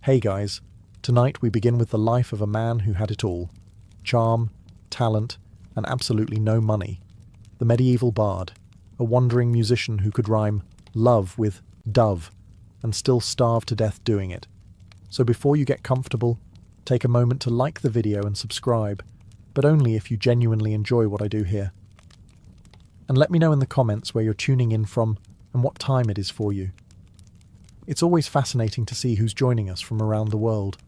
Hey guys, tonight we begin with the life of a man who had it all. Charm, talent, and absolutely no money. The medieval bard, a wandering musician who could rhyme love with dove and still starve to death doing it. So before you get comfortable, take a moment to like the video and subscribe, but only if you genuinely enjoy what I do here. And let me know in the comments where you're tuning in from and what time it is for you. It's always fascinating to see who's joining us from around the world.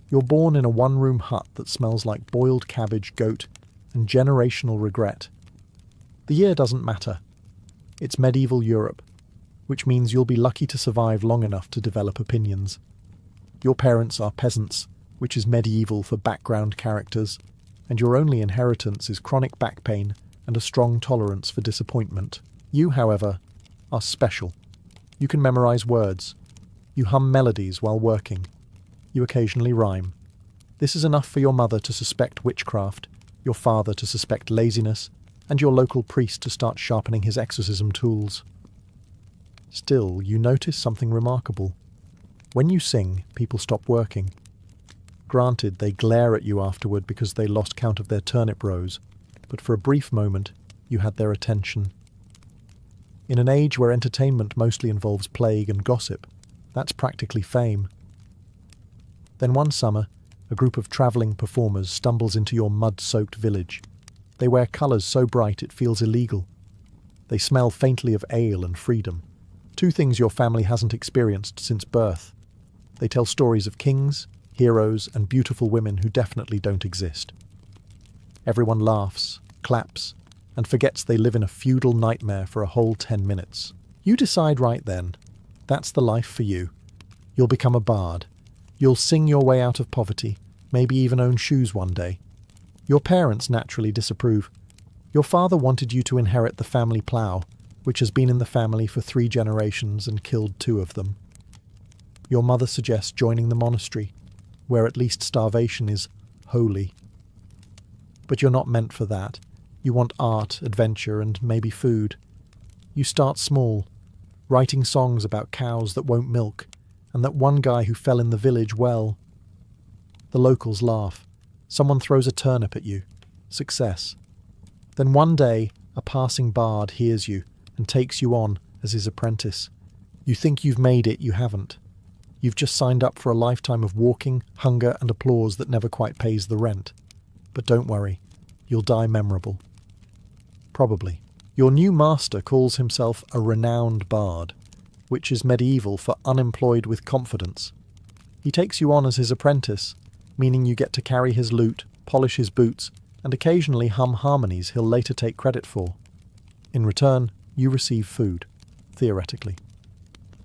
You're born in a one-room hut that smells like boiled cabbage, goat, and generational regret. The year doesn't matter. It's medieval Europe, which means you'll be lucky to survive long enough to develop opinions. Your parents are peasants, which is medieval for background characters, and your only inheritance is chronic back pain and a strong tolerance for disappointment. You, however, are special. You can memorize words. You hum melodies while working. You occasionally rhyme. This is enough for your mother to suspect witchcraft, your father to suspect laziness, and your local priest to start sharpening his exorcism tools. Still, you notice something remarkable. When you sing, people stop working. Granted, they glare at you afterward because they lost count of their turnip rows, but for a brief moment, you had their attention. In an age where entertainment mostly involves plague and gossip, that's practically fame. Then one summer, a group of travelling performers stumbles into your mud-soaked village. They wear colours so bright it feels illegal. They smell faintly of ale and freedom, two things your family hasn't experienced since birth. They tell stories of kings, heroes, and beautiful women who definitely don't exist. Everyone laughs, claps, and forgets they live in a feudal nightmare for a whole 10 minutes. You decide right then, that's the life for you. You'll become a bard. You'll sing your way out of poverty, maybe even own shoes one day. Your parents naturally disapprove. Your father wanted you to inherit the family plough, which has been in the family for 3 generations and killed 2 of them. Your mother suggests joining the monastery, where at least starvation is holy. But you're not meant for that. You want art, adventure, and maybe food. You start small, writing songs about cows that won't milk, and that one guy who fell in the village well. The locals laugh. Someone throws a turnip at you. Success. Then one day, a passing bard hears you and takes you on as his apprentice. You think you've made it, you haven't. You've just signed up for a lifetime of walking, hunger, and applause that never quite pays the rent. But don't worry, you'll die memorable. Probably. Your new master calls himself a renowned bard, which is medieval for unemployed with confidence. He takes you on as his apprentice, meaning you get to carry his lute, polish his boots, and occasionally hum harmonies he'll later take credit for. In return, you receive food, theoretically.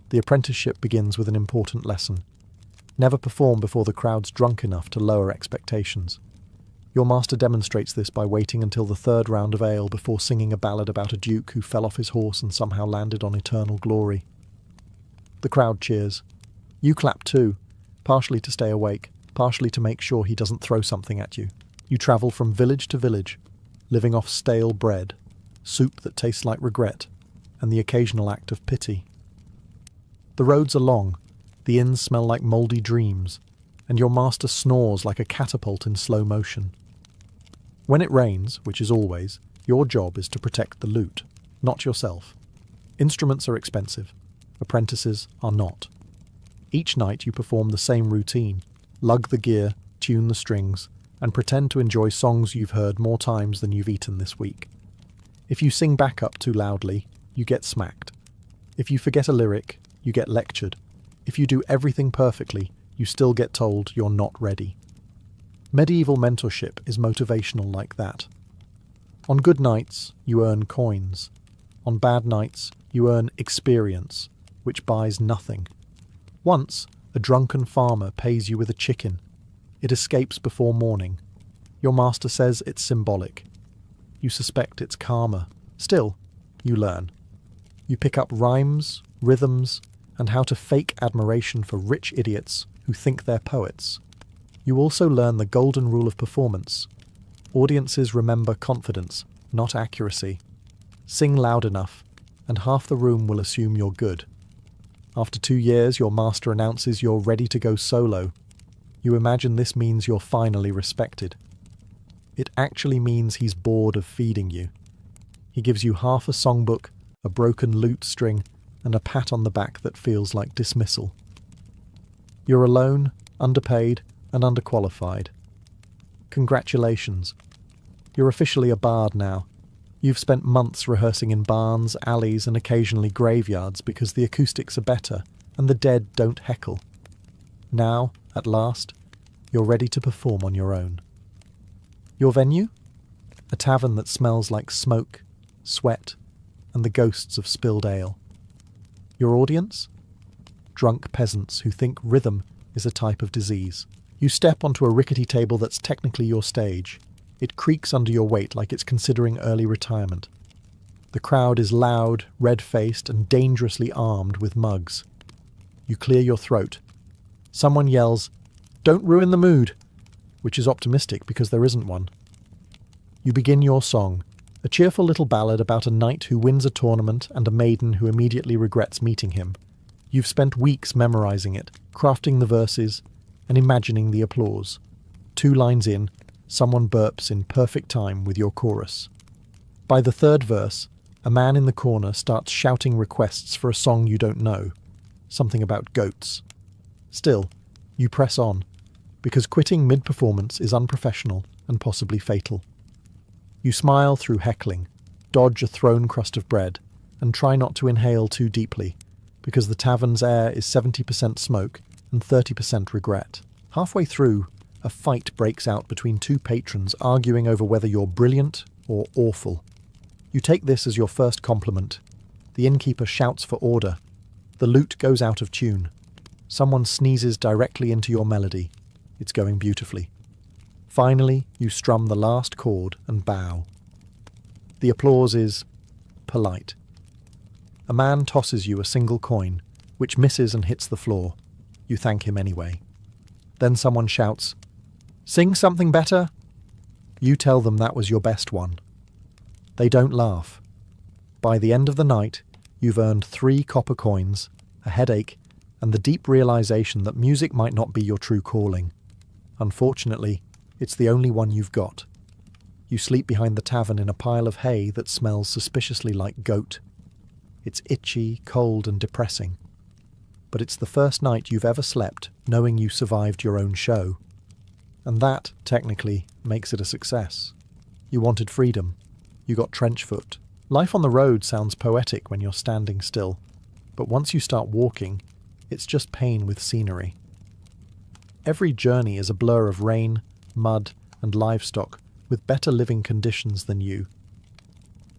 The apprenticeship begins with an important lesson. Never perform before the crowd's drunk enough to lower expectations. Your master demonstrates this by waiting until the 3rd round of ale before singing a ballad about a duke who fell off his horse and somehow landed on eternal glory. The crowd cheers. You clap too, partially to stay awake, partially to make sure he doesn't throw something at you. You travel from village to village, living off stale bread, soup that tastes like regret, and the occasional act of pity. The roads are long, the inns smell like mouldy dreams, and your master snores like a catapult in slow motion. When it rains, which is always, your job is to protect the lute, not yourself. Instruments are expensive. Apprentices are not. Each night you perform the same routine, lug the gear, tune the strings, and pretend to enjoy songs you've heard more times than you've eaten this week. If you sing backup too loudly, you get smacked. If you forget a lyric, you get lectured. If you do everything perfectly, you still get told you're not ready. Medieval mentorship is motivational like that. On good nights, you earn coins. On bad nights, you earn experience, which buys nothing. Once, a drunken farmer pays you with a chicken. It escapes before morning. Your master says it's symbolic. You suspect it's karma. Still, you learn. You pick up rhymes, rhythms, and how to fake admiration for rich idiots who think they're poets. You also learn the golden rule of performance. Audiences remember confidence, not accuracy. Sing loud enough, and half the room will assume you're good. After 2 years, your master announces you're ready to go solo. You imagine this means you're finally respected. It actually means he's bored of feeding you. He gives you half a songbook, a broken lute string, and a pat on the back that feels like dismissal. You're alone, underpaid, and underqualified. Congratulations. You're officially a bard now. You've spent months rehearsing in barns, alleys, and occasionally graveyards because the acoustics are better and the dead don't heckle. Now, at last, you're ready to perform on your own. Your venue? A tavern that smells like smoke, sweat, and the ghosts of spilled ale. Your audience? Drunk peasants who think rhythm is a type of disease. You step onto a rickety table that's technically your stage. It creaks under your weight like it's considering early retirement. The crowd is loud, red-faced, and dangerously armed with mugs. You clear your throat. Someone yells, "Don't ruin the mood," which is optimistic because there isn't one. You begin your song, a cheerful little ballad about a knight who wins a tournament and a maiden who immediately regrets meeting him. You've spent weeks memorizing it, crafting the verses, and imagining the applause. 2 lines in, someone burps in perfect time with your chorus. By the 3rd verse, a man in the corner starts shouting requests for a song you don't know, something about goats. Still, you press on, because quitting mid-performance is unprofessional and possibly fatal. You smile through heckling, dodge a thrown crust of bread, and try not to inhale too deeply, because the tavern's air is 70% smoke and 30% regret. Halfway through, a fight breaks out between 2 patrons arguing over whether you're brilliant or awful. You take this as your first compliment. The innkeeper shouts for order. The lute goes out of tune. Someone sneezes directly into your melody. It's going beautifully. Finally, you strum the last chord and bow. The applause is polite. A man tosses you a single coin, which misses and hits the floor. You thank him anyway. Then someone shouts, "Sing something better!" You tell them that was your best one. They don't laugh. By the end of the night, you've earned 3 copper coins, a headache, and the deep realization that music might not be your true calling. Unfortunately, it's the only one you've got. You sleep behind the tavern in a pile of hay that smells suspiciously like goat. It's itchy, cold, and depressing. But it's the first night you've ever slept knowing you survived your own show. And that, technically, makes it a success. You wanted freedom. You got trench foot. Life on the road sounds poetic when you're standing still, but once you start walking, it's just pain with scenery. Every journey is a blur of rain, mud, and livestock with better living conditions than you.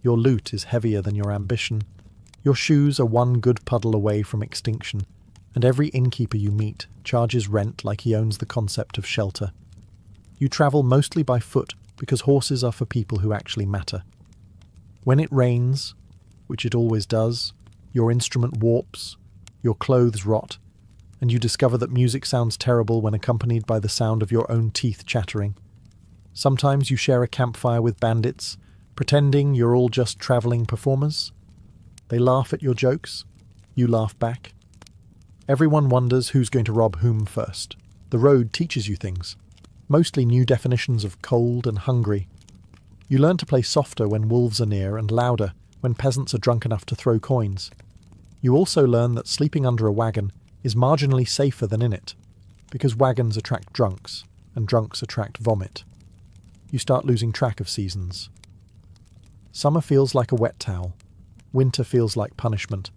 Your loot is heavier than your ambition. Your shoes are one good puddle away from extinction, and every innkeeper you meet charges rent like he owns the concept of shelter. You travel mostly by foot because horses are for people who actually matter. When it rains, which it always does, your instrument warps, your clothes rot, and you discover that music sounds terrible when accompanied by the sound of your own teeth chattering. Sometimes you share a campfire with bandits, pretending you're all just travelling performers. They laugh at your jokes. You laugh back. Everyone wonders who's going to rob whom first. The road teaches you things, mostly new definitions of cold and hungry. You learn to play softer when wolves are near and louder when peasants are drunk enough to throw coins. You also learn that sleeping under a wagon is marginally safer than in it, because wagons attract drunks, and drunks attract vomit. You start losing track of seasons. Summer feels like a wet towel, winter feels like punishment,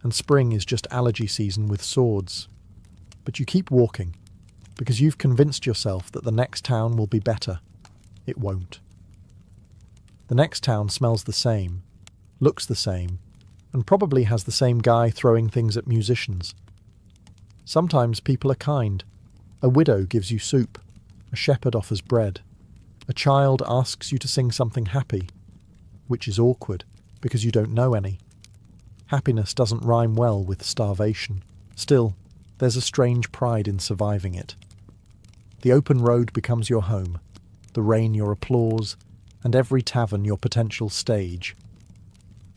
and spring is just allergy season with swords. But you keep walking, because you've convinced yourself that the next town will be better. It won't. The next town smells the same, looks the same, and probably has the same guy throwing things at musicians. Sometimes people are kind. A widow gives you soup. A shepherd offers bread. A child asks you to sing something happy, which is awkward because you don't know any. Happiness doesn't rhyme well with starvation. Still, there's a strange pride in surviving it. The open road becomes your home, the rain your applause, and every tavern your potential stage.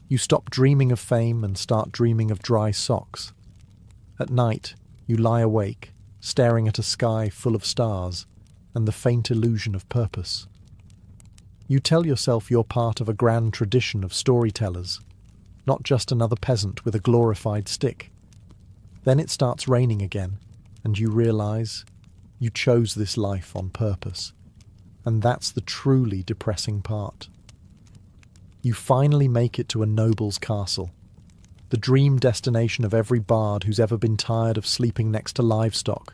You stop dreaming of fame and start dreaming of dry socks. At night, you lie awake, staring at a sky full of stars and the faint illusion of purpose. You tell yourself you're part of a grand tradition of storytellers, not just another peasant with a glorified stick. Then it starts raining again, and you realize you chose this life on purpose. And that's the truly depressing part. You finally make it to a noble's castle, the dream destination of every bard who's ever been tired of sleeping next to livestock.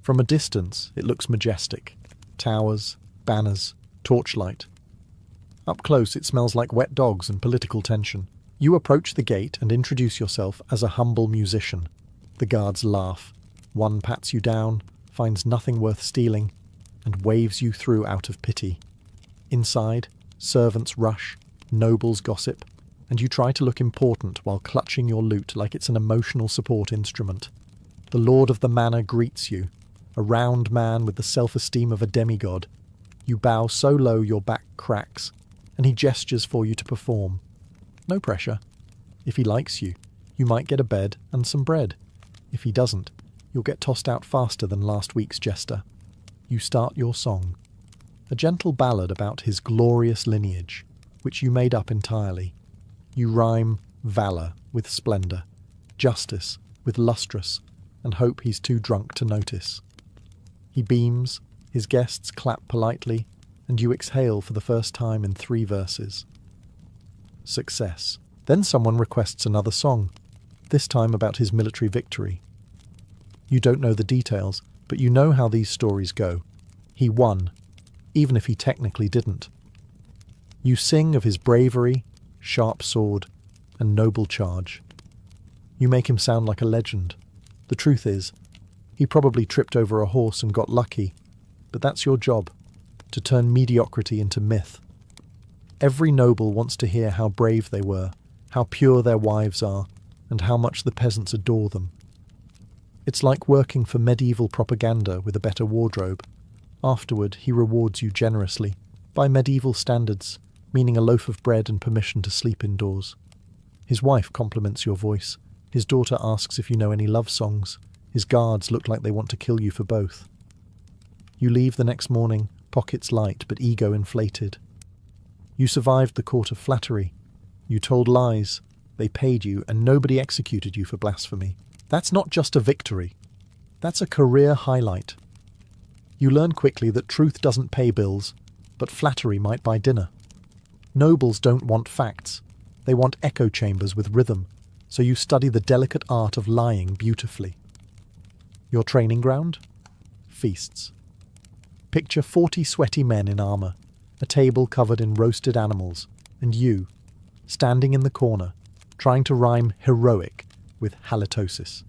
From a distance, it looks majestic. Towers, banners, torchlight. Up close, it smells like wet dogs and political tension. You approach the gate and introduce yourself as a humble musician. The guards laugh. One pats you down, finds nothing worth stealing, and waves you through out of pity. Inside, servants rush, nobles gossip, and you try to look important while clutching your lute like it's an emotional support instrument. The lord of the manor greets you, a round man with the self-esteem of a demigod. You bow so low your back cracks, and he gestures for you to perform. No pressure. If he likes you, you might get a bed and some bread. If he doesn't, you'll get tossed out faster than last week's jester. You start your song, a gentle ballad about his glorious lineage, which you made up entirely. You rhyme valour with splendour, justice with lustrous, and hope he's too drunk to notice. He beams, his guests clap politely, and you exhale for the first time in 3 verses. Success. Then someone requests another song, this time about his military victory. You don't know the details, but you know how these stories go. He won, even if he technically didn't. You sing of his bravery, sharp sword, and noble charge. You make him sound like a legend. The truth is, he probably tripped over a horse and got lucky, but that's your job, to turn mediocrity into myth. Every noble wants to hear how brave they were, how pure their wives are, and how much the peasants adore them. It's like working for medieval propaganda with a better wardrobe. Afterward, he rewards you generously, by medieval standards, meaning a loaf of bread and permission to sleep indoors. His wife compliments your voice. His daughter asks if you know any love songs. His guards look like they want to kill you for both. You leave the next morning, pockets light but ego inflated. You survived the court of flattery. You told lies. They paid you, and nobody executed you for blasphemy. That's not just a victory. That's a career highlight. You learn quickly that truth doesn't pay bills, but flattery might buy dinner. Nobles don't want facts. They want echo chambers with rhythm, so you study the delicate art of lying beautifully. Your training ground? Feasts. Picture 40 sweaty men in armour, a table covered in roasted animals, and you, standing in the corner, trying to rhyme heroic with halitosis.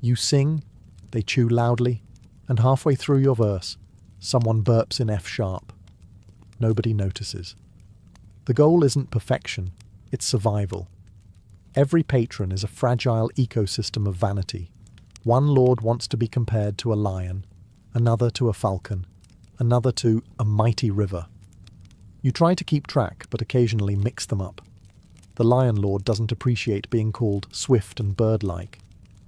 You sing, they chew loudly, and halfway through your verse, someone burps in F sharp. Nobody notices. The goal isn't perfection, it's survival. Every patron is a fragile ecosystem of vanity. One lord wants to be compared to a lion, another to a falcon, another to a mighty river. You try to keep track, but occasionally mix them up. The lion lord doesn't appreciate being called swift and bird-like,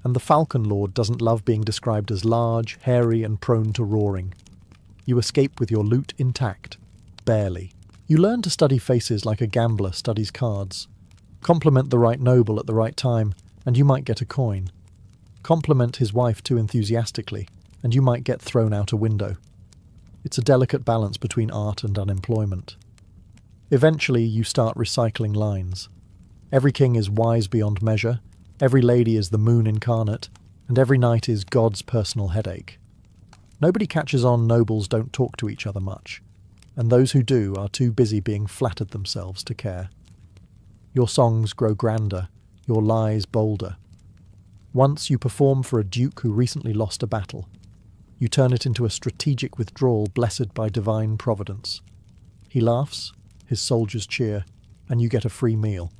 and the falcon lord doesn't love being described as large, hairy, and prone to roaring. You escape with your loot intact, barely. You learn to study faces like a gambler studies cards. Compliment the right noble at the right time, and you might get a coin. Compliment his wife too enthusiastically, and you might get thrown out a window. It's a delicate balance between art and unemployment. Eventually, you start recycling lines. Every king is wise beyond measure, every lady is the moon incarnate, and every knight is God's personal headache. Nobody catches on nobles don't talk to each other much, and those who do are too busy being flattered themselves to care. Your songs grow grander, your lies bolder. Once you perform for a duke who recently lost a battle. You turn it into a strategic withdrawal blessed by divine providence. He laughs, his soldiers cheer, and you get a free meal.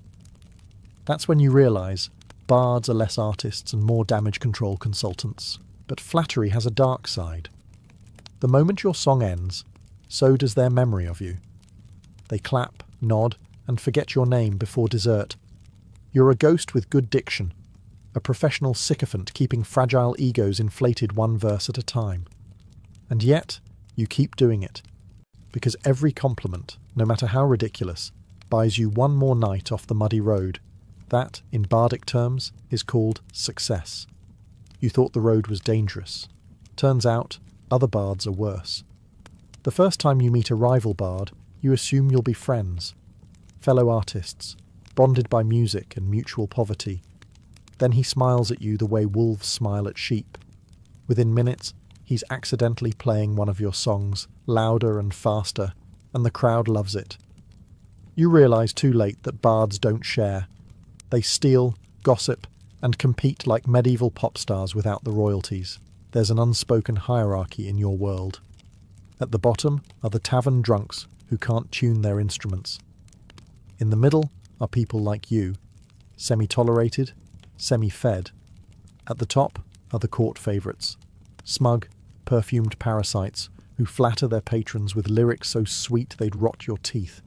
That's when you realise bards are less artists and more damage control consultants. But flattery has a dark side. The moment your song ends, so does their memory of you. They clap, nod, and forget your name before dessert. You're a ghost with good diction, a professional sycophant keeping fragile egos inflated one verse at a time. And yet, you keep doing it, because every compliment, no matter how ridiculous, buys you one more night off the muddy road. That, in bardic terms, is called success. You thought the road was dangerous. Turns out, other bards are worse. The first time you meet a rival bard, you assume you'll be friends, fellow artists, bonded by music and mutual poverty. Then he smiles at you the way wolves smile at sheep. Within minutes, he's accidentally playing one of your songs, louder and faster, and the crowd loves it. You realise too late that bards don't share. They steal, gossip, and compete like medieval pop stars without the royalties. There's an unspoken hierarchy in your world. At the bottom are the tavern drunks who can't tune their instruments. In the middle are people like you, semi-tolerated, semi-fed. At the top are the court favourites, smug, perfumed parasites who flatter their patrons with lyrics so sweet they'd rot your teeth.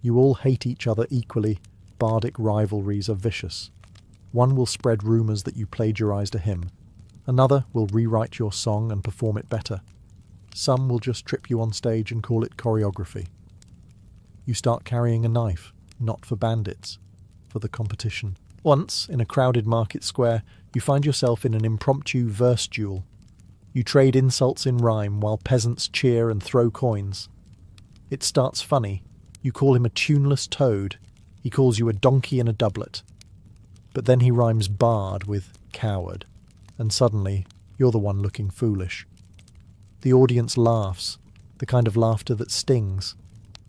You all hate each other equally. Bardic rivalries are vicious. One will spread rumours that you plagiarised a hymn. Another will rewrite your song and perform it better. Some will just trip you on stage and call it choreography. You start carrying a knife, not for bandits, for the competition. Once, in a crowded market square, you find yourself in an impromptu verse duel. You trade insults in rhyme while peasants cheer and throw coins. It starts funny. You call him a tuneless toad. He calls you a donkey in a doublet. But then he rhymes bard with coward, and suddenly you're the one looking foolish. The audience laughs, the kind of laughter that stings.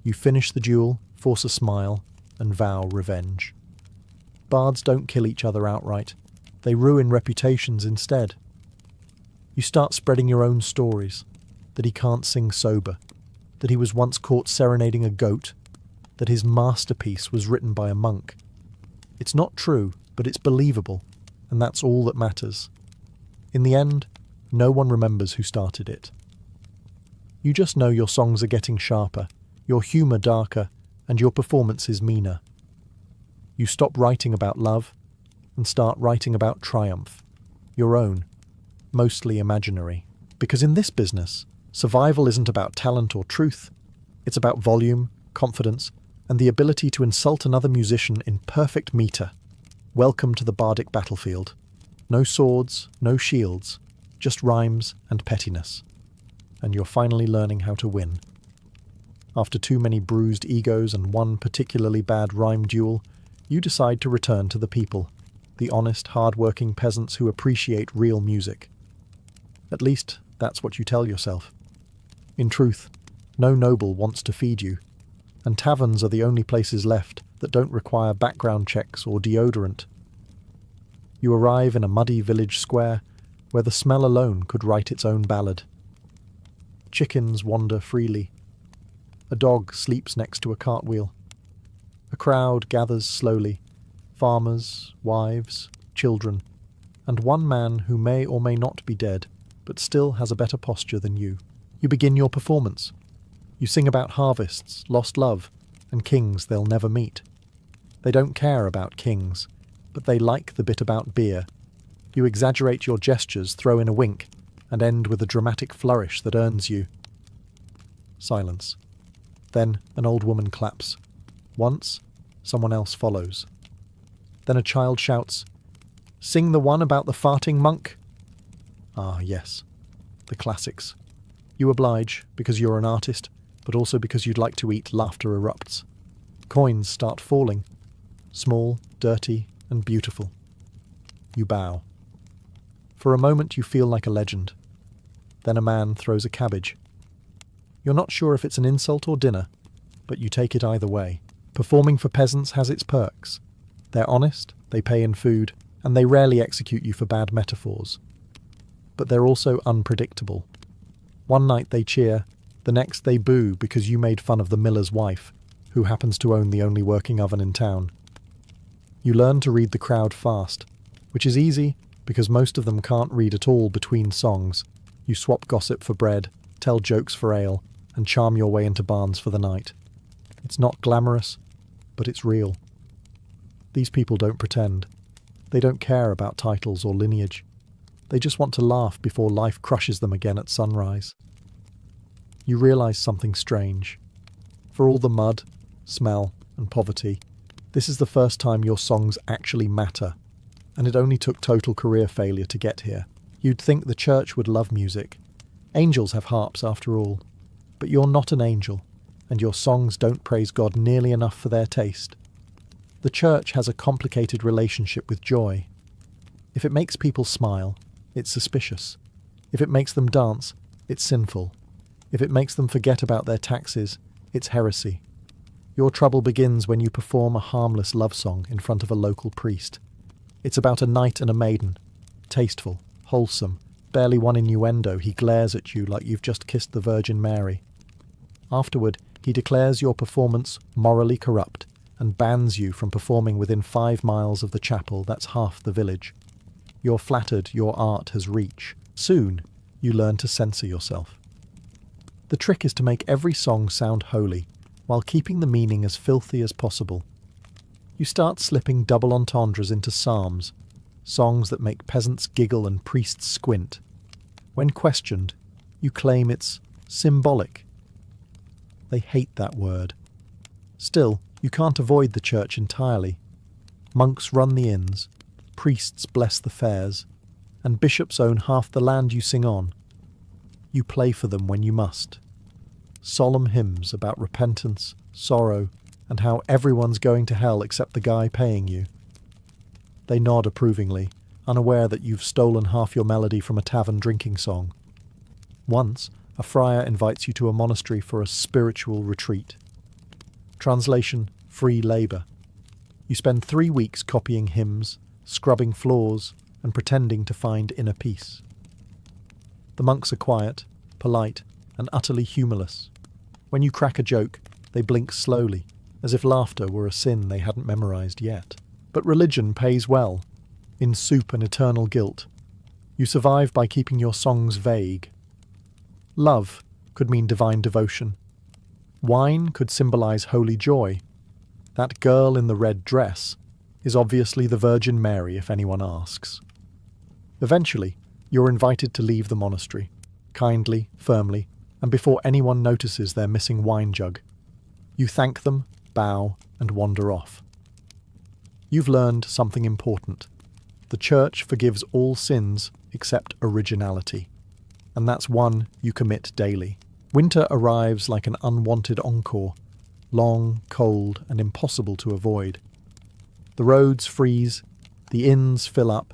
You finish the duel, force a smile, and vow revenge. Bards don't kill each other outright. They ruin reputations instead. You start spreading your own stories, that he can't sing sober, that he was once caught serenading a goat, that his masterpiece was written by a monk. It's not true, but it's believable, and that's all that matters. In the end, no one remembers who started it. You just know your songs are getting sharper, your humour darker, and your performances meaner. You stop writing about love and start writing about triumph, your own, mostly imaginary. Because in this business, survival isn't about talent or truth. It's about volume, confidence, and the ability to insult another musician in perfect metre. Welcome to the bardic battlefield. No swords, no shields, just rhymes and pettiness. And you're finally learning how to win. After too many bruised egos and one particularly bad rhyme duel, you decide to return to the people, the honest, hard-working peasants who appreciate real music. At least, that's what you tell yourself. In truth, no noble wants to feed you, and taverns are the only places left that don't require background checks or deodorant. You arrive in a muddy village square where the smell alone could write its own ballad. Chickens wander freely. A dog sleeps next to a cartwheel. A crowd gathers slowly, farmers, wives, children, and one man who may or may not be dead, but still has a better posture than you. You begin your performance. You sing about harvests, lost love, and kings they'll never meet. They don't care about kings, but they like the bit about beer. You exaggerate your gestures, throw in a wink, and end with a dramatic flourish that earns you. Silence. Then an old woman claps. Once, someone else follows. Then a child shouts, "Sing the one about the farting monk." Ah, yes, the classics. You oblige, because you're an artist, but also because you'd like to eat. Laughter erupts. Coins start falling. Small, dirty, and beautiful. You bow. For a moment you feel like a legend. Then a man throws a cabbage. You're not sure if it's an insult or dinner, but you take it either way. Performing for peasants has its perks. They're honest, they pay in food, and they rarely execute you for bad metaphors. But they're also unpredictable. One night they cheer, the next they boo because you made fun of the miller's wife, who happens to own the only working oven in town. You learn to read the crowd fast, which is easy because most of them can't read at all between songs. You swap gossip for bread, tell jokes for ale, and charm your way into barns for the night. It's not glamorous, but it's real. These people don't pretend. They don't care about titles or lineage. They just want to laugh before life crushes them again at sunrise. You realize something strange. For all the mud, smell, and poverty, this is the first time your songs actually matter, and it only took total career failure to get here. You'd think the church would love music. Angels have harps after all. But you're not an angel, and your songs don't praise God nearly enough for their taste. The church has a complicated relationship with joy. If it makes people smile, it's suspicious. If it makes them dance, it's sinful. If it makes them forget about their taxes, it's heresy. Your trouble begins when you perform a harmless love song in front of a local priest. It's about a knight and a maiden. Tasteful, wholesome, barely one innuendo. He glares at you like you've just kissed the Virgin Mary. Afterward, he declares your performance morally corrupt and bans you from performing within 5 miles of the chapel. That's half the village. You're flattered your art has reach. Soon, you learn to censor yourself. The trick is to make every song sound holy, while keeping the meaning as filthy as possible. You start slipping double entendres into psalms, songs that make peasants giggle and priests squint. When questioned, you claim it's symbolic. They hate that word. Still, you can't avoid the church entirely. Monks run the inns, priests bless the fairs, and bishops own half the land you sing on. You play for them when you must. Solemn hymns about repentance, sorrow, and how everyone's going to hell except the guy paying you. They nod approvingly, unaware that you've stolen half your melody from a tavern drinking song. Once, a friar invites you to a monastery for a spiritual retreat. Translation: free labour. You spend 3 weeks copying hymns, scrubbing floors, and pretending to find inner peace. The monks are quiet, polite, and utterly humourless. When you crack a joke, they blink slowly, as if laughter were a sin they hadn't memorised yet. But religion pays well. In soup and eternal guilt. You survive by keeping your songs vague. Love could mean divine devotion. Wine could symbolise holy joy. That girl in the red dress is obviously the Virgin Mary if anyone asks. Eventually, you're invited to leave the monastery, kindly, firmly, and before anyone notices their missing wine jug. You thank them, bow, and wander off. You've learned something important. The church forgives all sins except originality, and that's one you commit daily. Winter arrives like an unwanted encore, long, cold, and impossible to avoid. The roads freeze, the inns fill up,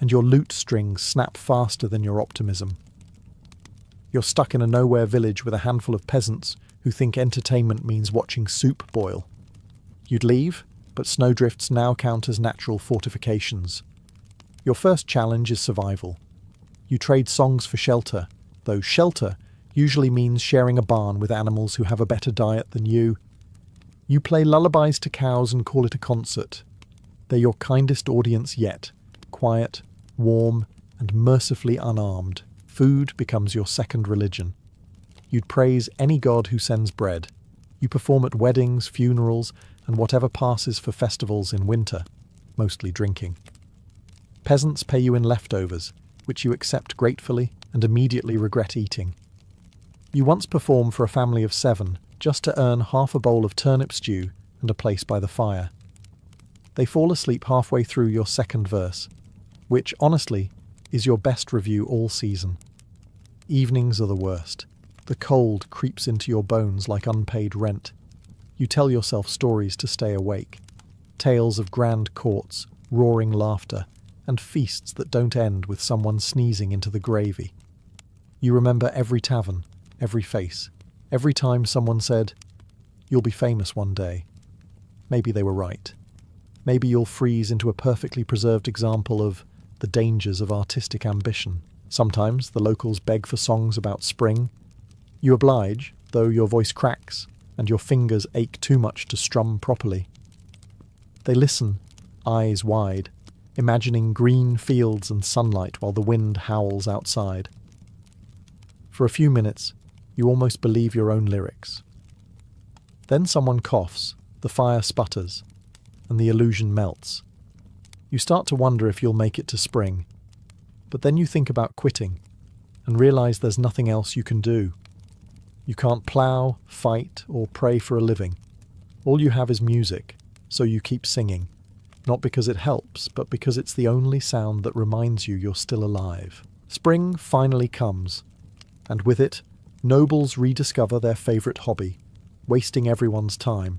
and your lute strings snap faster than your optimism. You're stuck in a nowhere village with a handful of peasants who think entertainment means watching soup boil. You'd leave, but snowdrifts now count as natural fortifications. Your first challenge is survival. You trade songs for shelter, though shelter usually means sharing a barn with animals who have a better diet than you. You play lullabies to cows and call it a concert. They're your kindest audience yet, quiet, warm, and mercifully unarmed. Food becomes your second religion. You'd praise any god who sends bread. You perform at weddings, funerals, and whatever passes for festivals in winter, mostly drinking. Peasants pay you in leftovers, which you accept gratefully and immediately regret eating. You once perform for a family of 7 just to earn half a bowl of turnip stew and a place by the fire. They fall asleep halfway through your second verse, which, honestly, is your best review all season. Evenings are the worst. The cold creeps into your bones like unpaid rent. You tell yourself stories to stay awake. Tales of grand courts, roaring laughter, and feasts that don't end with someone sneezing into the gravy. You remember every tavern, every face, every time someone said, "You'll be famous one day." Maybe they were right. Maybe you'll freeze into a perfectly preserved example of the dangers of artistic ambition. Sometimes the locals beg for songs about spring. You oblige, though your voice cracks and your fingers ache too much to strum properly. They listen, eyes wide, imagining green fields and sunlight while the wind howls outside. For a few minutes, you almost believe your own lyrics. Then someone coughs, the fire sputters, and the illusion melts. You You start to wonder if you'll make it to spring. But then you think about quitting and realise there's nothing else you can do. You can't plough, fight, or pray for a living. All you have is music, so you keep singing. Not because it helps, but because it's the only sound that reminds you you're still alive. Spring finally comes, and with it, nobles rediscover their favourite hobby, wasting everyone's time.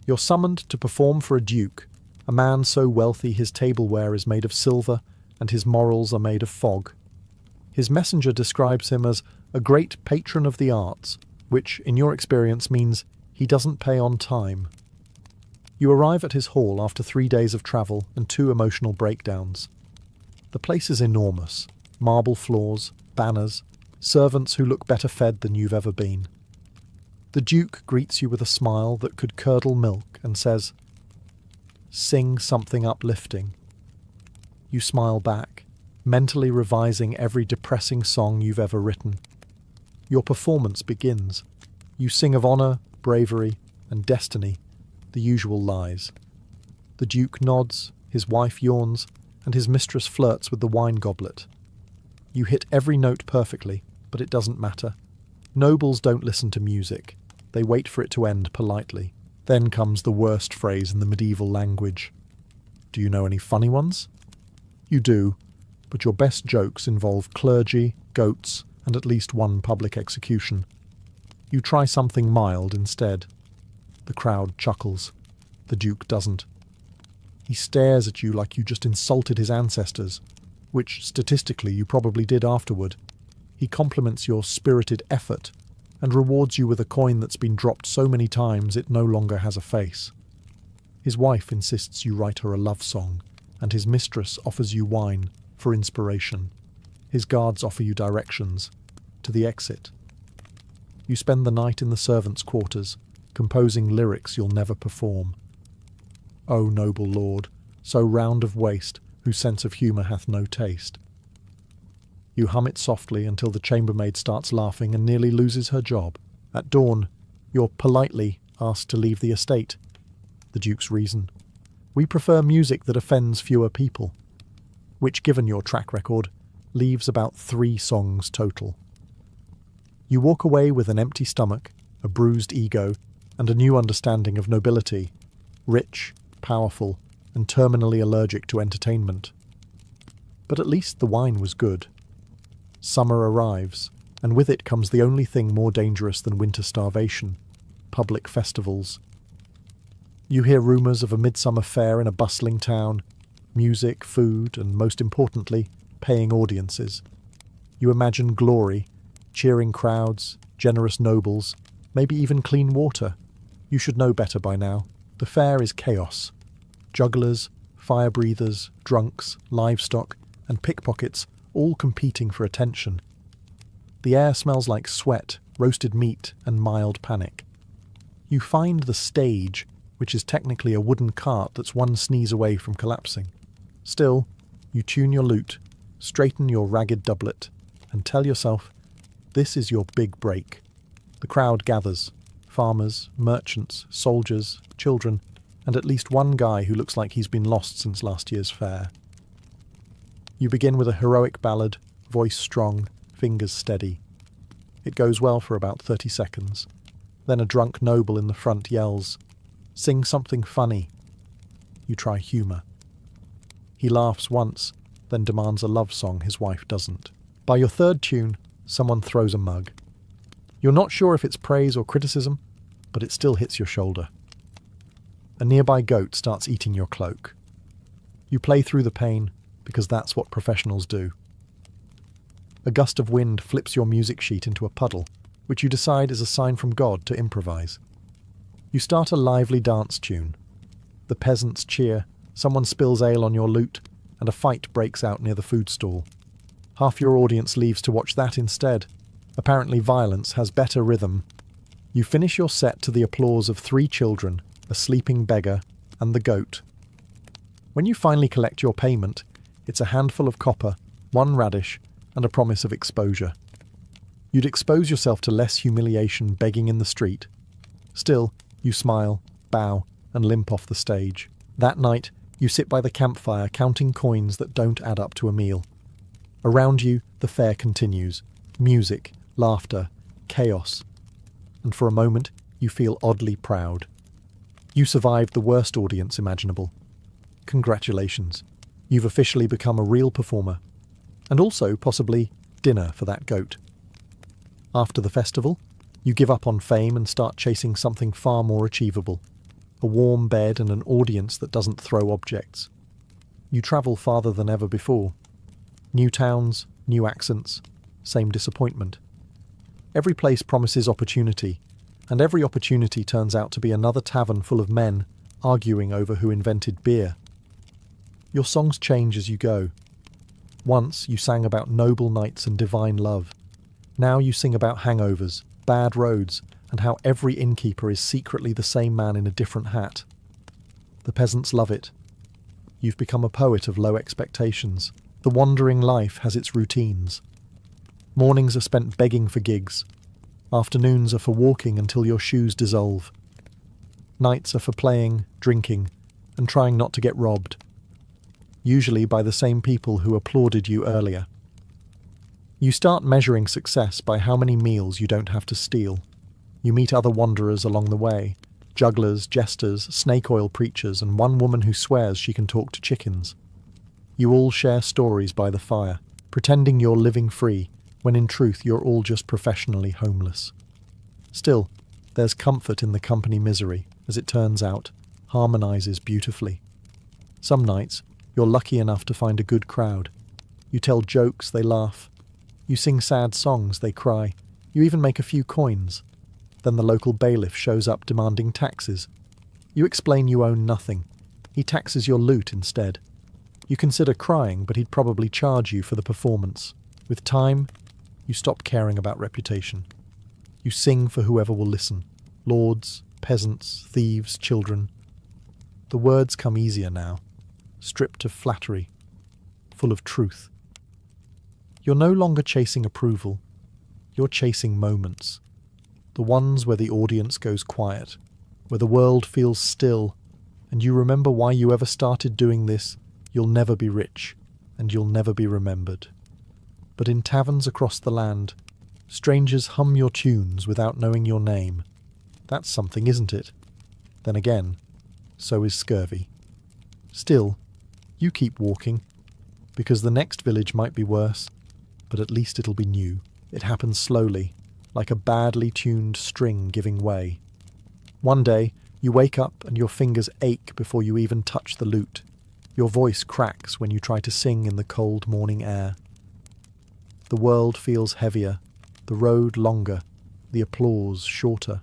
You're summoned to perform for a duke, a man so wealthy his tableware is made of silver and his morals are made of fog. His messenger describes him as a great patron of the arts, which, in your experience, means he doesn't pay on time. You arrive at his hall after 3 days of travel and 2 emotional breakdowns. The place is enormous. Marble floors, banners, servants who look better fed than you've ever been. The Duke greets you with a smile that could curdle milk and says, "Sing something uplifting." You smile back, mentally revising every depressing song you've ever written. Your performance begins. You sing of honour, bravery, and destiny, the usual lies. The Duke nods, his wife yawns, and his mistress flirts with the wine goblet. You hit every note perfectly, but it doesn't matter. Nobles don't listen to music. They wait for it to end politely. Then comes the worst phrase in the medieval language. Do you know any funny ones? You do, but your best jokes involve clergy, goats, and at least one public execution. You try something mild instead. The crowd chuckles. The Duke doesn't. He stares at you like you just insulted his ancestors, which statistically you probably did afterward. He compliments your spirited effort and rewards you with a coin that's been dropped so many times it no longer has a face. His wife insists you write her a love song, and his mistress offers you wine for inspiration. His guards offer you directions to the exit. You spend the night in the servants' quarters, composing lyrics you'll never perform. O noble lord, so round of waist, whose sense of humour hath no taste. You hum it softly until the chambermaid starts laughing and nearly loses her job. At dawn, you're politely asked to leave the estate. The Duke's reason: we prefer music that offends fewer people, which, given your track record, leaves about 3 songs total. You walk away with an empty stomach, a bruised ego, and a new understanding of nobility, rich, powerful, and terminally allergic to entertainment. But at least the wine was good. Summer arrives, and with it comes the only thing more dangerous than winter starvation: public festivals. You hear rumours of a midsummer fair in a bustling town, music, food, and most importantly, paying audiences. You imagine glory, cheering crowds, generous nobles, maybe even clean water. You should know better by now. The fair is chaos. Jugglers, fire-breathers, drunks, livestock, and pickpockets all competing for attention. The air smells like sweat, roasted meat, and mild panic. You find the stage, which is technically a wooden cart that's one sneeze away from collapsing. Still, you tune your lute, straighten your ragged doublet, and tell yourself, this is your big break. The crowd gathers: farmers, merchants, soldiers, children, and at least one guy who looks like he's been lost since last year's fair. You begin with a heroic ballad, voice strong, fingers steady. It goes well for about 30 seconds. Then a drunk noble in the front yells, "Sing something funny." You try humour. He laughs once, then demands a love song his wife doesn't. By your 3rd tune, someone throws a mug. You're not sure if it's praise or criticism, but it still hits your shoulder. A nearby goat starts eating your cloak. You play through the pain, because that's what professionals do. A gust of wind flips your music sheet into a puddle, which you decide is a sign from God to improvise. You start a lively dance tune. The peasants cheer, someone spills ale on your lute, and a fight breaks out near the food stall. Half your audience leaves to watch that instead. Apparently violence has better rhythm. You finish your set to the applause of 3 children, a sleeping beggar, and the goat. When you finally collect your payment, it's a handful of copper, 1 radish, and a promise of exposure. You'd expose yourself to less humiliation begging in the street. Still, you smile, bow, and limp off the stage. That night, You sit by the campfire counting coins that don't add up to a meal. Around you, the fair continues. Music, laughter, chaos. And for a moment, you feel oddly proud. You survived the worst audience imaginable. Congratulations. You've officially become a real performer. And also, possibly, dinner for that goat. After the festival, you give up on fame and start chasing something far more achievable. A warm bed and an audience that doesn't throw objects. You travel farther than ever before. New towns, new accents, same disappointment. Every place promises opportunity, and every opportunity turns out to be another tavern full of men arguing over who invented beer. Your songs change as you go. Once you sang about noble knights and divine love. Now you sing about hangovers, bad roads, and how every innkeeper is secretly the same man in a different hat. The peasants love it. You've become a poet of low expectations. The wandering life has its routines. Mornings are spent begging for gigs. Afternoons are for walking until your shoes dissolve. Nights are for playing, drinking, and trying not to get robbed. Usually by the same people who applauded you earlier. You start measuring success by how many meals you don't have to steal. You meet other wanderers along the way, jugglers, jesters, snake oil preachers, and one woman who swears she can talk to chickens. You all share stories by the fire, pretending you're living free, when in truth you're all just professionally homeless. Still, there's comfort in the company misery, as it turns out, harmonizes beautifully. Some nights, you're lucky enough to find a good crowd. You tell jokes, they laugh. You sing sad songs, they cry. You even make a few coins. Then the local bailiff shows up demanding taxes. You explain you own nothing. He taxes your loot instead. You consider crying, but he'd probably charge you for the performance. With time, you stop caring about reputation. You sing for whoever will listen. Lords, peasants, thieves, children. The words come easier now, stripped of flattery, full of truth. You're no longer chasing approval. You're chasing moments. The ones where the audience goes quiet, where the world feels still, and you remember why you ever started doing this. You'll never be rich, and you'll never be remembered. But in taverns across the land, strangers hum your tunes without knowing your name. That's something, isn't it? Then again, so is scurvy. Still, you keep walking, because the next village might be worse, but at least it'll be new. It happens slowly, like a badly tuned string giving way. One day, you wake up and your fingers ache before you even touch the lute. Your voice cracks when you try to sing in the cold morning air. The world feels heavier, the road longer, the applause shorter.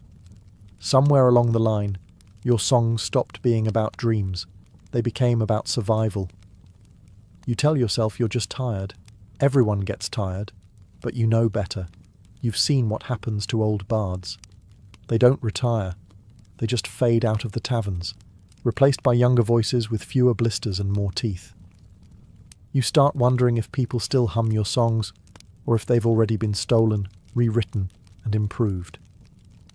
Somewhere along the line, your songs stopped being about dreams. They became about survival. You tell yourself you're just tired. Everyone gets tired, but you know better. You've seen what happens to old bards. They don't retire. They just fade out of the taverns, replaced by younger voices with fewer blisters and more teeth. You start wondering if people still hum your songs, or if they've already been stolen, rewritten, and improved.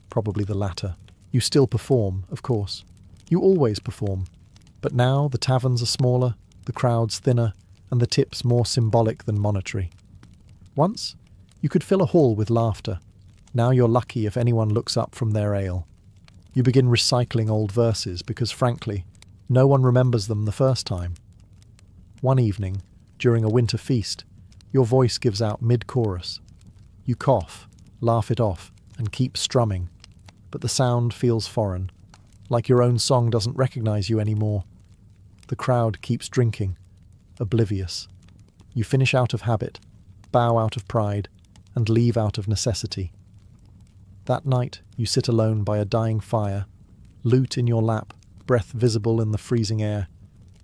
Probably the latter. You still perform, of course. You always perform. But now the taverns are smaller, the crowds thinner, and the tips more symbolic than monetary. Once, you could fill a hall with laughter. Now you're lucky if anyone looks up from their ale. You begin recycling old verses because, frankly, no one remembers them the first time. One evening, during a winter feast, your voice gives out mid-chorus. You cough, laugh it off, and keep strumming, but the sound feels foreign, like your own song doesn't recognize you anymore. The crowd keeps drinking, oblivious. You finish out of habit, bow out of pride, and leave out of necessity. That night, you sit alone by a dying fire, lute in your lap, breath visible in the freezing air.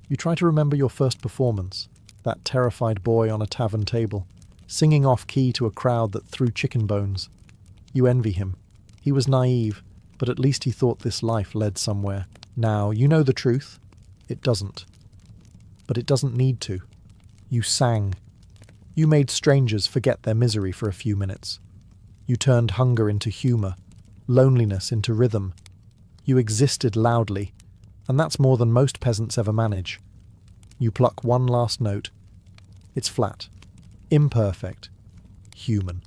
You try to remember your first performance, that terrified boy on a tavern table, singing off-key to a crowd that threw chicken bones. You envy him. He was naive, but at least he thought this life led somewhere. Now, you know the truth. It doesn't. But it doesn't need to. You sang. You made strangers forget their misery for a few minutes. You turned hunger into humour, loneliness into rhythm. You existed loudly, and that's more than most peasants ever manage. You pluck one last note. It's flat, imperfect, human.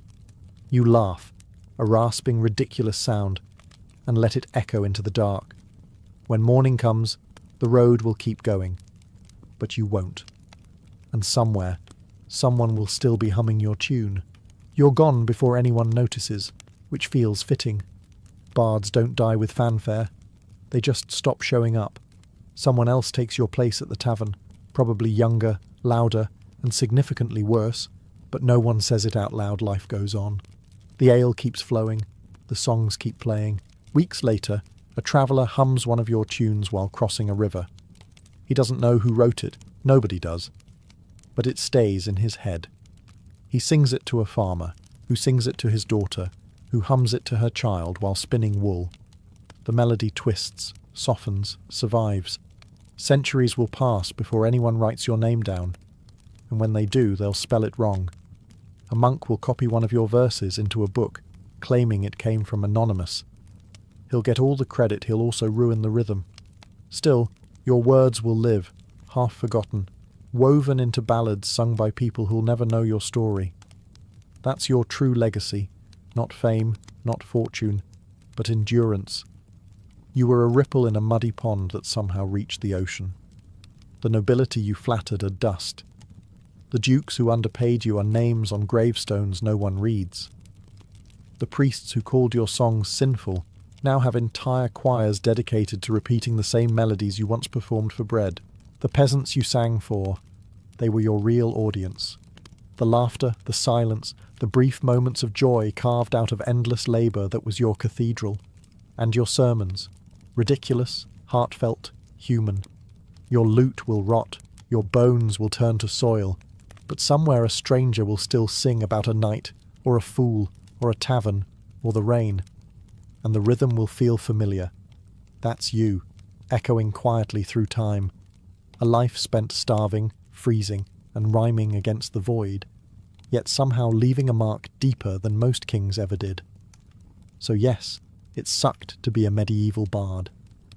You laugh, a rasping, ridiculous sound, and let it echo into the dark. When morning comes, the road will keep going, but you won't. And somewhere, someone will still be humming your tune. You're gone before anyone notices, which feels fitting. Bards don't die with fanfare. They just stop showing up. Someone else takes your place at the tavern, probably younger, louder, and significantly worse, but no one says it out loud. Life goes on. The ale keeps flowing. The songs keep playing. Weeks later, a traveller hums one of your tunes while crossing a river. He doesn't know who wrote it. Nobody does. But it stays in his head. He sings it to a farmer, who sings it to his daughter, who hums it to her child while spinning wool. The melody twists, softens, survives. Centuries will pass before anyone writes your name down, and when they do, they'll spell it wrong. A monk will copy one of your verses into a book, claiming it came from Anonymous. He'll get all the credit, he'll also ruin the rhythm. Still, your words will live, half forgotten, woven into ballads sung by people who'll never know your story. That's your true legacy, not fame, not fortune, but endurance. You were a ripple in a muddy pond that somehow reached the ocean. The nobility you flattered are dust. The dukes who underpaid you are names on gravestones no one reads. The priests who called your songs sinful now have entire choirs dedicated to repeating the same melodies you once performed for bread. The peasants you sang for, they were your real audience. The laughter, the silence, the brief moments of joy carved out of endless labour that was your cathedral. And your sermons, ridiculous, heartfelt, human. Your lute will rot, your bones will turn to soil, but somewhere a stranger will still sing about a knight, or a fool, or a tavern, or the rain. And the rhythm will feel familiar. That's you, echoing quietly through time. A life spent starving, freezing, and rhyming against the void, yet somehow leaving a mark deeper than most kings ever did. So yes, it sucked to be a medieval bard.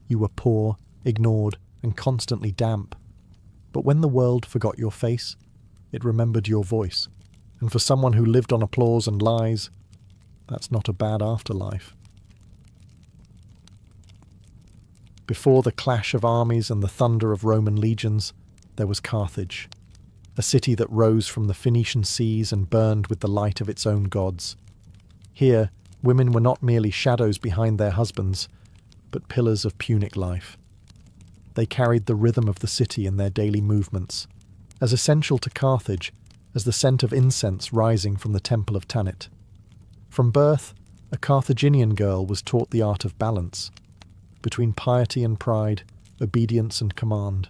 You were poor, ignored, and constantly damp. But when the world forgot your face, it remembered your voice. And for someone who lived on applause and lies, that's not a bad afterlife. Before the clash of armies and the thunder of Roman legions, there was Carthage, a city that rose from the Phoenician seas and burned with the light of its own gods. Here, women were not merely shadows behind their husbands, but pillars of Punic life. They carried the rhythm of the city in their daily movements, as essential to Carthage as the scent of incense rising from the temple of Tanit. From birth, a Carthaginian girl was taught the art of balance, between piety and pride, obedience and command.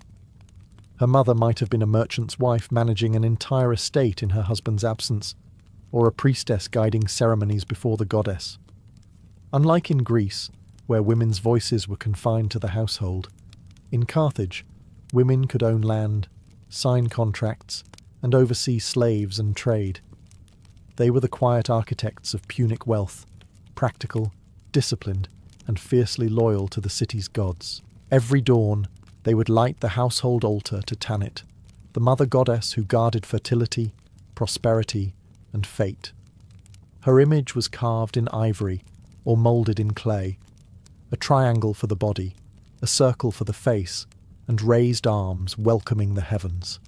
Her mother might have been a merchant's wife managing an entire estate in her husband's absence, or a priestess guiding ceremonies before the goddess. Unlike in Greece, where women's voices were confined to the household, in Carthage, women could own land, sign contracts, and oversee slaves and trade. They were the quiet architects of Punic wealth, practical, disciplined, and fiercely loyal to the city's gods. Every dawn, they would light the household altar to Tanit, the mother goddess who guarded fertility, prosperity, and fate. Her image was carved in ivory or moulded in clay, a triangle for the body, a circle for the face, and raised arms welcoming the heavens.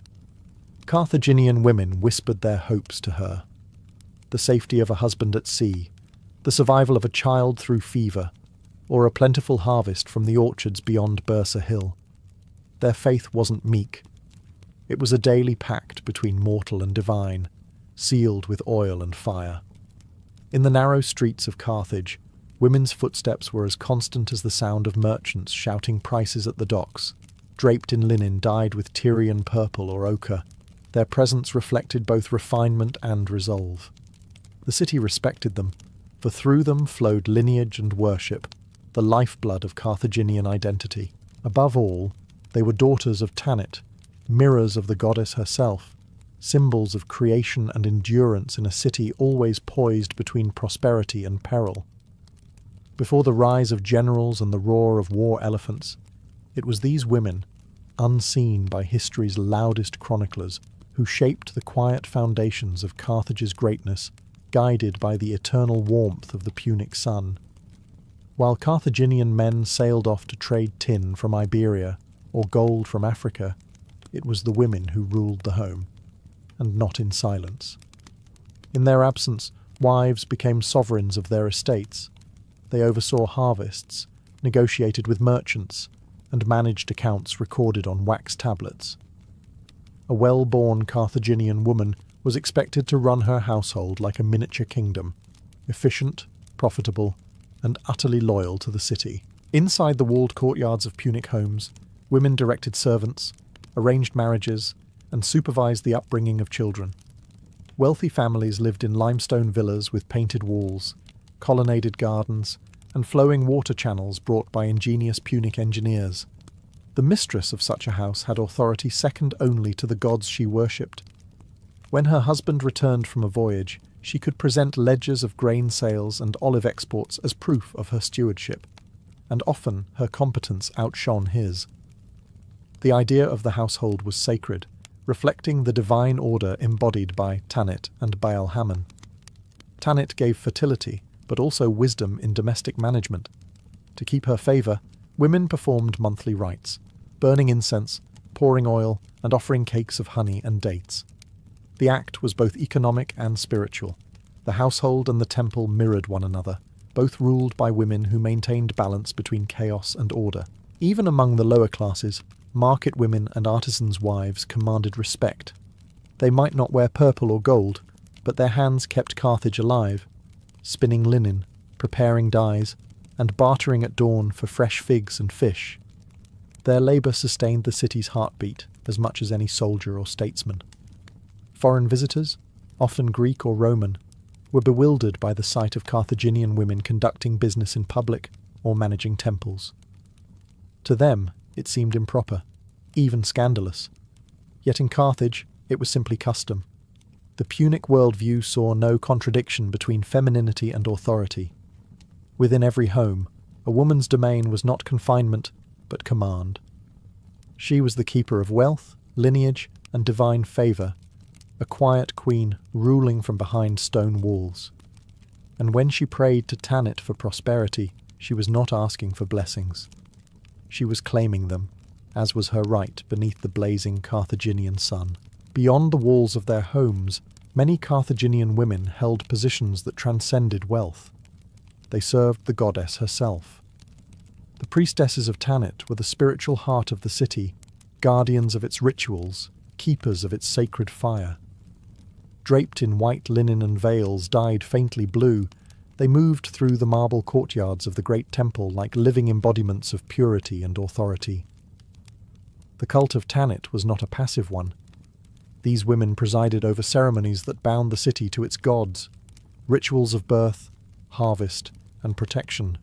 Carthaginian women whispered their hopes to her. The safety of a husband at sea, the survival of a child through fever, or a plentiful harvest from the orchards beyond Bursa Hill. Their faith wasn't meek. It was a daily pact between mortal and divine, sealed with oil and fire. In the narrow streets of Carthage, women's footsteps were as constant as the sound of merchants shouting prices at the docks, draped in linen dyed with Tyrian purple or ochre. Their presence reflected both refinement and resolve. The city respected them, for through them flowed lineage and worship, the lifeblood of Carthaginian identity. Above all, they were daughters of Tanit, mirrors of the goddess herself, symbols of creation and endurance in a city always poised between prosperity and peril. Before the rise of generals and the roar of war elephants, it was these women, unseen by history's loudest chroniclers, who shaped the quiet foundations of Carthage's greatness, guided by the eternal warmth of the Punic sun. While Carthaginian men sailed off to trade tin from Iberia or gold from Africa, it was the women who ruled the home, and not in silence. In their absence, wives became sovereigns of their estates. They oversaw harvests, negotiated with merchants, and managed accounts recorded on wax tablets. A well-born Carthaginian woman was expected to run her household like a miniature kingdom, efficient, profitable, and utterly loyal to the city. Inside the walled courtyards of Punic homes, women directed servants, arranged marriages, and supervised the upbringing of children. Wealthy families lived in limestone villas with painted walls, colonnaded gardens, and flowing water channels brought by ingenious Punic engineers. The mistress of such a house had authority second only to the gods she worshipped. When her husband returned from a voyage, she could present ledgers of grain sales and olive exports as proof of her stewardship, and often her competence outshone his. The idea of the household was sacred, reflecting the divine order embodied by Tanit and Baal-Hamon. Tanit gave fertility, but also wisdom in domestic management. To keep her favour, women performed monthly rites, burning incense, pouring oil, and offering cakes of honey and dates. The act was both economic and spiritual. The household and the temple mirrored one another, both ruled by women who maintained balance between chaos and order. Even among the lower classes, market women and artisans' wives commanded respect. They might not wear purple or gold, but their hands kept Carthage alive, spinning linen, preparing dyes, and bartering at dawn for fresh figs and fish. Their labour sustained the city's heartbeat as much as any soldier or statesman. Foreign visitors, often Greek or Roman, were bewildered by the sight of Carthaginian women conducting business in public or managing temples. To them, it seemed improper, even scandalous. Yet in Carthage, it was simply custom. The Punic worldview saw no contradiction between femininity and authority. Within every home, a woman's domain was not confinement, but command. She was the keeper of wealth, lineage, and divine favour, a quiet queen ruling from behind stone walls. And when she prayed to Tanit for prosperity, she was not asking for blessings. She was claiming them, as was her right beneath the blazing Carthaginian sun. Beyond the walls of their homes, many Carthaginian women held positions that transcended wealth. They served the goddess herself. The priestesses of Tanit were the spiritual heart of the city, guardians of its rituals, keepers of its sacred fire. Draped in white linen and veils dyed faintly blue, they moved through the marble courtyards of the great temple like living embodiments of purity and authority. The cult of Tanit was not a passive one. These women presided over ceremonies that bound the city to its gods, rituals of birth, harvest, and protection.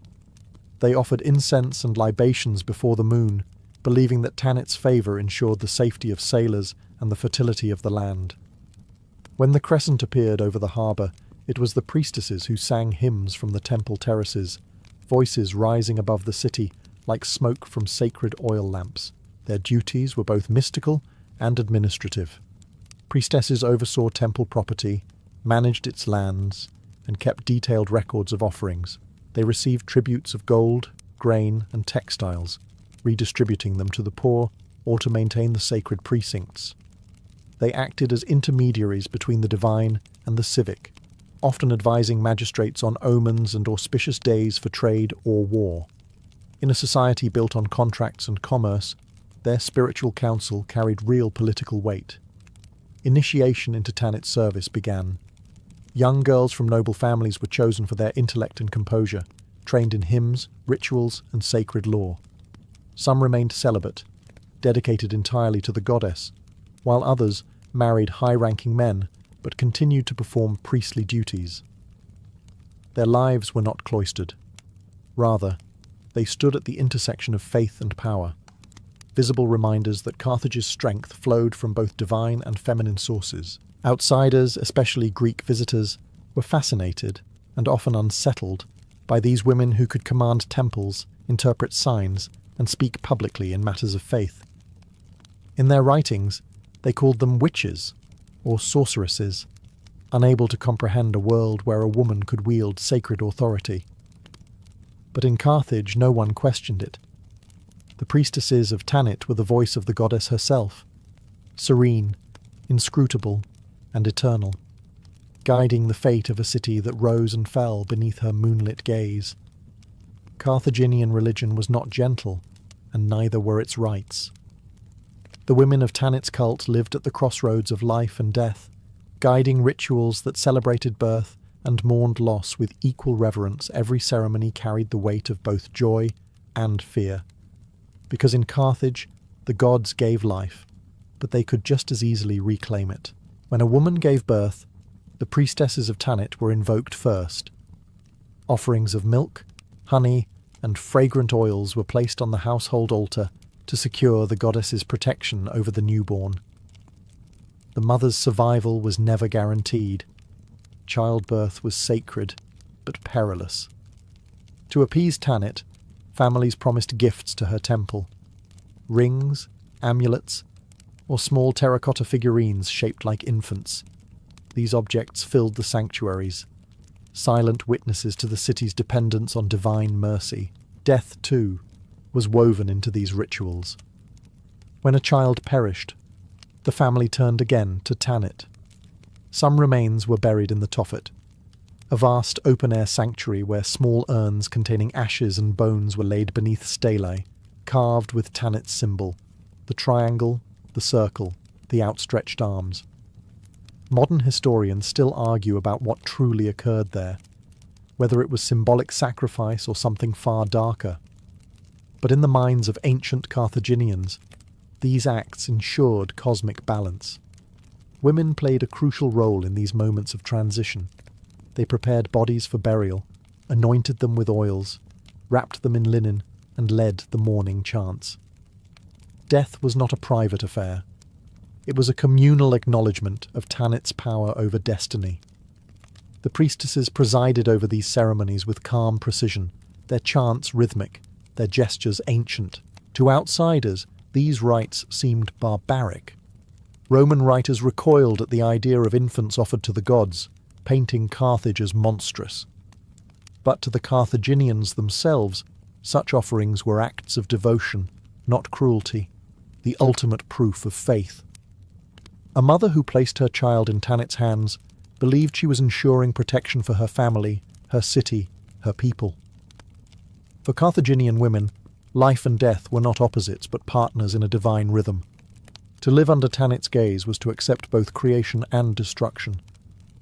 They offered incense and libations before the moon, believing that Tanit's favour ensured the safety of sailors and the fertility of the land. When the crescent appeared over the harbour, it was the priestesses who sang hymns from the temple terraces, voices rising above the city like smoke from sacred oil lamps. Their duties were both mystical and administrative. Priestesses oversaw temple property, managed its lands, and kept detailed records of offerings. They received tributes of gold, grain, and textiles, redistributing them to the poor or to maintain the sacred precincts. They acted as intermediaries between the divine and the civic, often advising magistrates on omens and auspicious days for trade or war. In a society built on contracts and commerce, their spiritual counsel carried real political weight. Initiation into Tanit's service began. Young girls from noble families were chosen for their intellect and composure, trained in hymns, rituals, and sacred lore. Some remained celibate, dedicated entirely to the goddess, while others married high-ranking men but continued to perform priestly duties. Their lives were not cloistered. Rather, they stood at the intersection of faith and power, visible reminders that Carthage's strength flowed from both divine and feminine sources. Outsiders, especially Greek visitors, were fascinated, and often unsettled, by these women who could command temples, interpret signs, and speak publicly in matters of faith. In their writings, they called them witches or sorceresses, unable to comprehend a world where a woman could wield sacred authority. But in Carthage, no one questioned it. The priestesses of Tanit were the voice of the goddess herself, serene, inscrutable, and eternal, guiding the fate of a city that rose and fell beneath her moonlit gaze. Carthaginian religion was not gentle, and neither were its rites. The women of Tanit's cult lived at the crossroads of life and death, guiding rituals that celebrated birth and mourned loss with equal reverence. Every ceremony carried the weight of both joy and fear. Because in Carthage, the gods gave life, but they could just as easily reclaim it. When a woman gave birth, the priestesses of Tanit were invoked first. Offerings of milk, honey, and fragrant oils were placed on the household altar to secure the goddess's protection over the newborn. The mother's survival was never guaranteed. Childbirth was sacred, but perilous. To appease Tanit, families promised gifts to her temple: rings, amulets, or small terracotta figurines shaped like infants. These objects filled the sanctuaries, silent witnesses to the city's dependence on divine mercy. Death, too, was woven into these rituals. When a child perished, the family turned again to Tanit. Some remains were buried in the Tophet, a vast open-air sanctuary where small urns containing ashes and bones were laid beneath stelae, carved with Tanit's symbol: the triangle, the circle, the outstretched arms. Modern historians still argue about what truly occurred there, whether it was symbolic sacrifice or something far darker. But in the minds of ancient Carthaginians, these acts ensured cosmic balance. Women played a crucial role in these moments of transition. They prepared bodies for burial, anointed them with oils, wrapped them in linen, and led the mourning chants. Death was not a private affair. It was a communal acknowledgement of Tanit's power over destiny. The priestesses presided over these ceremonies with calm precision, their chants rhythmic, their gestures ancient. To outsiders, these rites seemed barbaric. Roman writers recoiled at the idea of infants offered to the gods, painting Carthage as monstrous. But to the Carthaginians themselves, such offerings were acts of devotion, not cruelty, the ultimate proof of faith. A mother who placed her child in Tanit's hands believed she was ensuring protection for her family, her city, her people. For Carthaginian women, life and death were not opposites but partners in a divine rhythm. To live under Tanit's gaze was to accept both creation and destruction,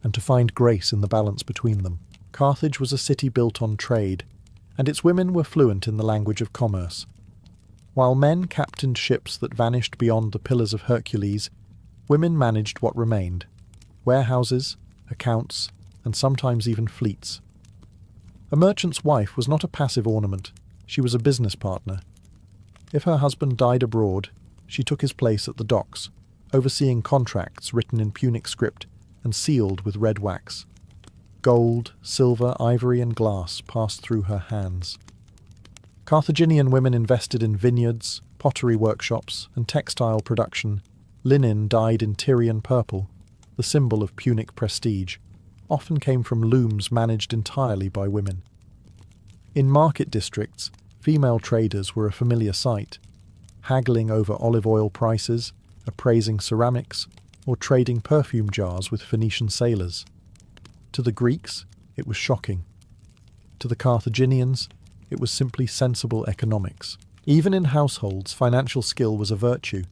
and to find grace in the balance between them. Carthage was a city built on trade, and its women were fluent in the language of commerce. While men captained ships that vanished beyond the Pillars of Hercules, women managed what remained: warehouses, accounts, and sometimes even fleets. A merchant's wife was not a passive ornament, she was a business partner. If her husband died abroad, she took his place at the docks, overseeing contracts written in Punic script and sealed with red wax. Gold, silver, ivory, and glass passed through her hands. Carthaginian women invested in vineyards, pottery workshops, and textile production. Linen dyed in Tyrian purple, the symbol of Punic prestige, often came from looms managed entirely by women. In market districts, female traders were a familiar sight, haggling over olive oil prices, appraising ceramics, or trading perfume jars with Phoenician sailors. To the Greeks, it was shocking. To the Carthaginians, it was simply sensible economics. Even in households, financial skill was a virtue.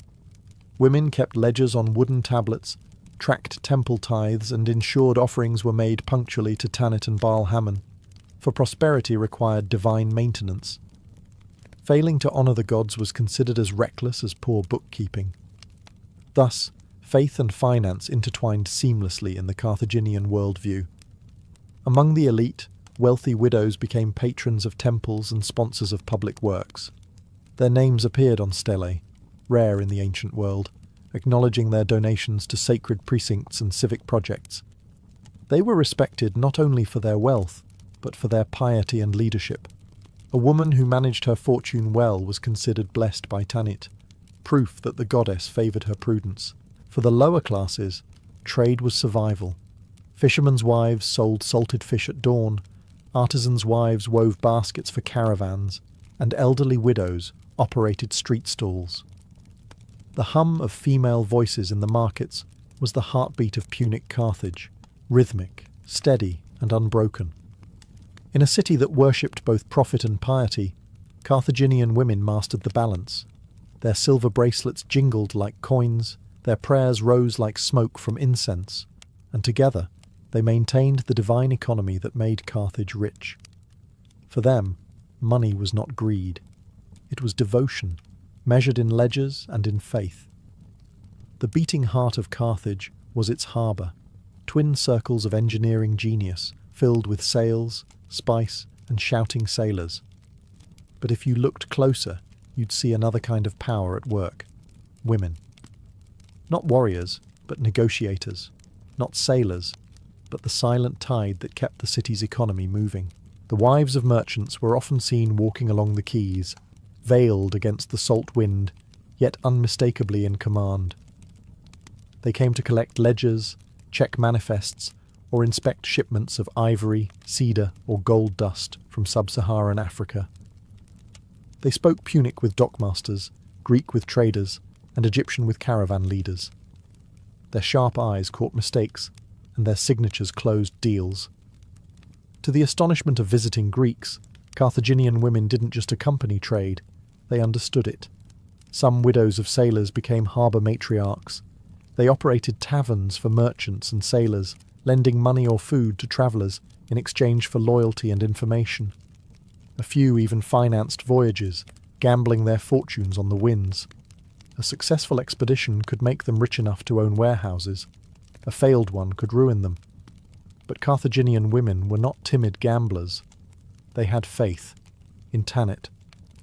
Women kept ledgers on wooden tablets, tracked temple tithes, and ensured offerings were made punctually to Tanit and Baal Hammon, for prosperity required divine maintenance. Failing to honour the gods was considered as reckless as poor bookkeeping. Thus, faith and finance intertwined seamlessly in the Carthaginian worldview. Among the elite, wealthy widows became patrons of temples and sponsors of public works. Their names appeared on stelae, rare in the ancient world, acknowledging their donations to sacred precincts and civic projects. They were respected not only for their wealth, but for their piety and leadership. A woman who managed her fortune well was considered blessed by Tanit. proof that the goddess favoured her prudence. For the lower classes, trade was survival. Fishermen's wives sold salted fish at dawn, artisans' wives wove baskets for caravans, and elderly widows operated street stalls. The hum of female voices in the markets was the heartbeat of Punic Carthage, rhythmic, steady, and unbroken. In a city that worshipped both profit and piety, Carthaginian women mastered the balance. Their silver bracelets jingled like coins, their prayers rose like smoke from incense, and together they maintained the divine economy that made Carthage rich. For them, money was not greed. It was devotion, measured in ledgers and in faith. The beating heart of Carthage was its harbour, twin circles of engineering genius, filled with sails, spice, and shouting sailors. But if you looked closer, you'd see another kind of power at work: women. Not warriors, but negotiators. Not sailors, but the silent tide that kept the city's economy moving. The wives of merchants were often seen walking along the quays, veiled against the salt wind, yet unmistakably in command. They came to collect ledgers, check manifests, or inspect shipments of ivory, cedar, or gold dust from sub-Saharan Africa. They spoke Punic with dockmasters, Greek with traders, and Egyptian with caravan leaders. Their sharp eyes caught mistakes, and their signatures closed deals. To the astonishment of visiting Greeks, Carthaginian women didn't just accompany trade, they understood it. Some widows of sailors became harbour matriarchs. They operated taverns for merchants and sailors, lending money or food to travellers in exchange for loyalty and information. A few even financed voyages, gambling their fortunes on the winds. A successful expedition could make them rich enough to own warehouses. A failed one could ruin them. But Carthaginian women were not timid gamblers. They had faith, in Tanit,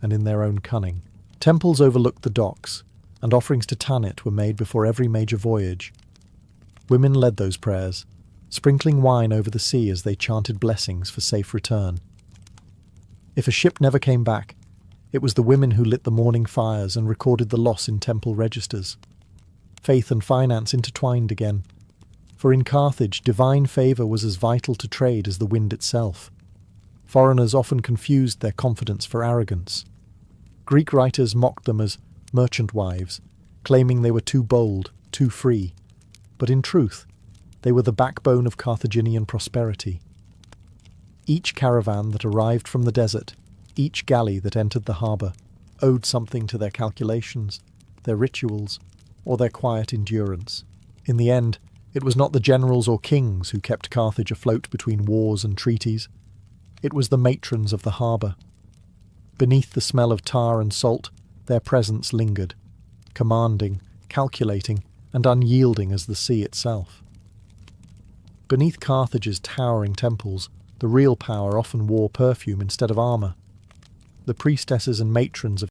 and in their own cunning. Temples overlooked the docks, and offerings to Tanit were made before every major voyage. Women led those prayers, sprinkling wine over the sea as they chanted blessings for safe return. If a ship never came back, it was the women who lit the morning fires and recorded the loss in temple registers. Faith and finance intertwined again, for in Carthage divine favour was as vital to trade as the wind itself. Foreigners often confused their confidence for arrogance. Greek writers mocked them as merchant wives, claiming they were too bold, too free. But in truth, they were the backbone of Carthaginian prosperity. Each caravan that arrived from the desert, each galley that entered the harbour, owed something to their calculations, their rituals, or their quiet endurance. In the end, it was not the generals or kings who kept Carthage afloat between wars and treaties. It was the matrons of the harbour. Beneath the smell of tar and salt, their presence lingered, commanding, calculating, and unyielding as the sea itself. Beneath Carthage's towering temples, the real power often wore perfume instead of armour. The priestesses and matrons of